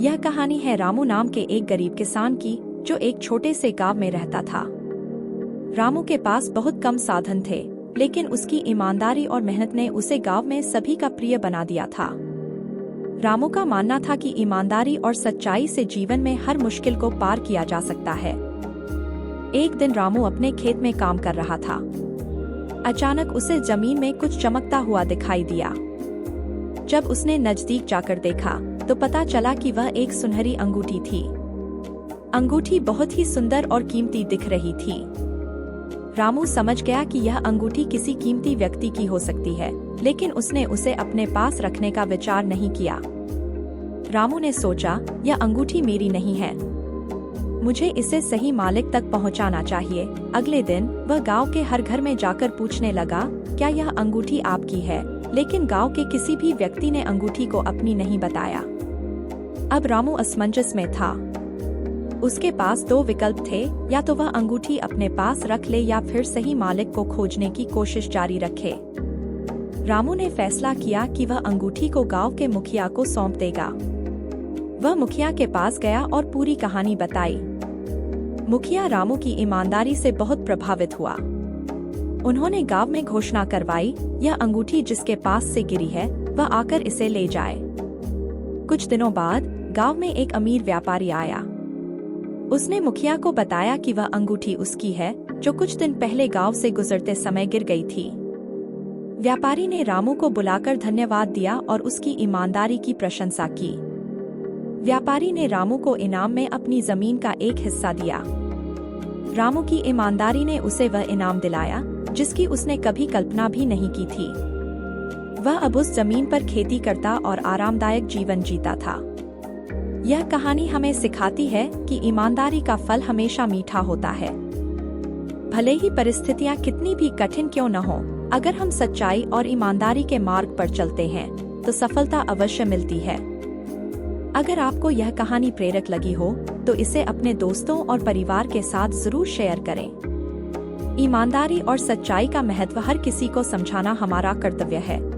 यह कहानी है रामू नाम के एक गरीब किसान की, जो एक छोटे से गांव में रहता था। रामू के पास बहुत कम साधन थे, लेकिन उसकी ईमानदारी और मेहनत ने उसे गांव में सभी का प्रिय बना दिया था। रामू का मानना था कि ईमानदारी और सच्चाई से जीवन में हर मुश्किल को पार किया जा सकता है। एक दिन रामू अपने खेत में काम कर रहा था। अचानक उसे जमीन में कुछ चमकता हुआ दिखाई दिया। जब उसने नजदीक जाकर देखा तो पता चला कि वह एक सुनहरी अंगूठी थी। अंगूठी बहुत ही सुंदर और कीमती दिख रही थी। रामू समझ गया कि यह अंगूठी किसी कीमती व्यक्ति की हो सकती है, लेकिन उसने उसे अपने पास रखने का विचार नहीं किया। रामू ने सोचा, यह अंगूठी मेरी नहीं है, मुझे इसे सही मालिक तक पहुंचाना चाहिए। अगले दिन वह गांव के हर घर में जाकर पूछने लगा, क्या यह अंगूठी आपकी है? लेकिन गांव के किसी भी व्यक्ति ने अंगूठी को अपनी नहीं बताया। अब रामू असमंजस में था। उसके पास दो विकल्प थे, या तो वह अंगूठी अपने पास रख ले या फिर सही मालिक को खोजने की कोशिश जारी रखे। रामू ने फैसला किया कि वह अंगूठी को गांव के मुखिया को सौंप देगा। वह मुखिया के पास गया और पूरी कहानी बताई। मुखिया रामू की ईमानदारी से बहुत प्रभावित हुआ। उन्होंने गांव में घोषणा करवाई, यह अंगूठी जिसके पास से गिरी है वह आकर इसे ले जाए। कुछ दिनों बाद गांव में एक अमीर व्यापारी आया। उसने मुखिया को बताया कि वह अंगूठी उसकी है, जो कुछ दिन पहले गांव से गुजरते समय गिर गई थी। व्यापारी ने रामू को बुलाकर धन्यवाद दिया और उसकी ईमानदारी की प्रशंसा की। व्यापारी ने रामू को इनाम में अपनी जमीन का एक हिस्सा दिया। रामू की ईमानदारी ने उसे वह इनाम दिलाया जिसकी उसने कभी कल्पना भी नहीं की थी। वह अब उस जमीन पर खेती करता और आरामदायक जीवन जीता था। यह कहानी हमें सिखाती है कि ईमानदारी का फल हमेशा मीठा होता है। भले ही परिस्थितियां कितनी भी कठिन क्यों न हो, अगर हम सच्चाई और ईमानदारी के मार्ग पर चलते हैं तो सफलता अवश्य मिलती है। अगर आपको यह कहानी प्रेरक लगी हो तो इसे अपने दोस्तों और परिवार के साथ जरूर शेयर करें। ईमानदारी और सच्चाई का महत्व हर किसी को समझाना हमारा कर्तव्य है।